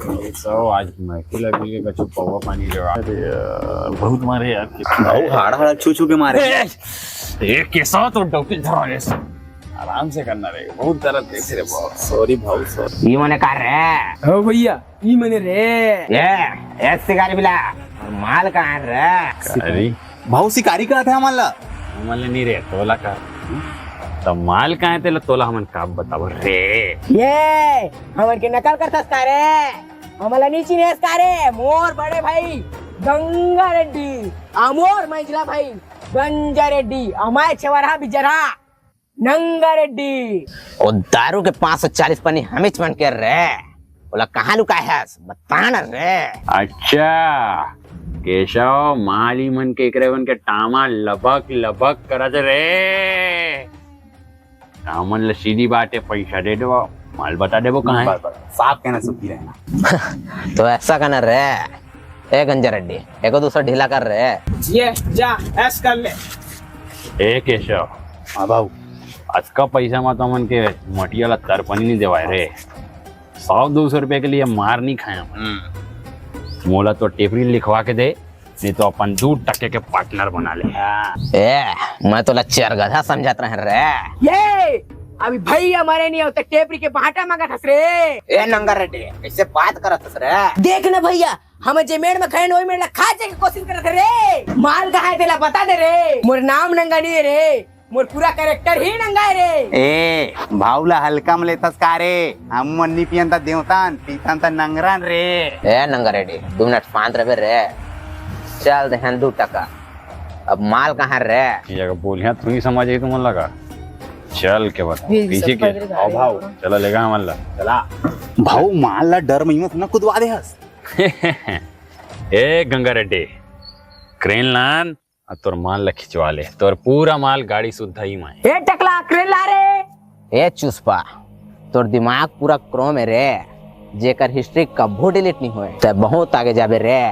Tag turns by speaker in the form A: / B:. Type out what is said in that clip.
A: तो आज महकी लगी के कछु पौवा पानी लेवा बहुत मारे यार
B: भाऊ हाड़ हाड़ छू छू के मारे
A: एक के साथ और डॉक्टर धरा रे आराम से करना रहेगा बहुत दर्द देते रे भाऊ सॉरी भाऊ सॉरी
C: ये मने कर रे
D: हो भैया ई मने रे
C: ये शिकारी बिला और माल कहाँ है रे
A: अरे
B: भाऊ शिकारी का था हमारा
A: हमले नहीं रे तोला का तो माल कहाँ है तेला तोला हमन का बताओ रे
D: ये हमन के नकल करता रे हमला नीची ने रे मोर बड़े भाई गंगा रेड्डी अमोर मैजला भाई गंजा रेड्डी अमाय छवरा बिजरा नंगा रेड्डी
C: और दारू के 540 पन्नी हमें चमन कर रे बोला कहाँ लुका है बता ना रे
A: अच्छा केशव माली मन के एकरे बन के टामा लबक लबक करत रे टामन ल सीधी बात है पैसा दे दो माल बता देबो कहाँ है
B: साफ कहना सुखी रहना
C: तो ऐसा करना रे ए गंजा रेड्डी एक दूसरा ढीला कर रे
D: ये जा ऐस कर ले
A: ए केशव
B: हाँ भाऊ
A: आज का पैसा मत मन के मटिया ला तरपनी नहीं देवाए रे 100-200 रुपए के लिए मार नहीं खाए मोला तो टेपरी लिखवा के दे नहीं तो अपन 2 टके के पार्टनर बना ले
C: ए मैं तो लच्चर गधा समझात रहे रे
D: ये अभी भाई हमारे नहीं होते टेपरी के बाटा मांगा था रे
C: ए नंगा रेड्डी कैसे बात करत रे
D: देख ना भैया हम जे मेड़ में खड़े वही मेड़ खा जाए की कोशिश करत रे माल कहाँ है तेला बता दे रे मोर नाम नंगा नहीं है रे मोर पूरा कैरेक्टर ही नंगा है रे
B: ए भाऊला हल्का में लेतस का रे हम मन्नी पियंता देवतान पीतन ता नंगरान रे
C: ए नंगा रेड्डी 2 मिनट शांत रहे रे चल दे 2 टका अब माल कहाँ रे
A: ये जगह बोलिया तू ही समझ तुम लगा चल के बता पीछे के आओ भाव चला लेगा हमारा
B: चला भाऊ माल ला डर में मत ना कुदवा दे हस
A: ए गंगा रेड्डी क्रेन लान और तोर माल ला खिंचवा ले तोर पूरा माल गाड़ी सुद्धा ही माए
D: ए टकला क्रेन ला रे
C: ए चुस्पा तोर दिमाग पूरा क्रोम है रे जेकर हिस्ट्री कभू डिलीट नहीं हुए ते बहुत आगे जाबे रे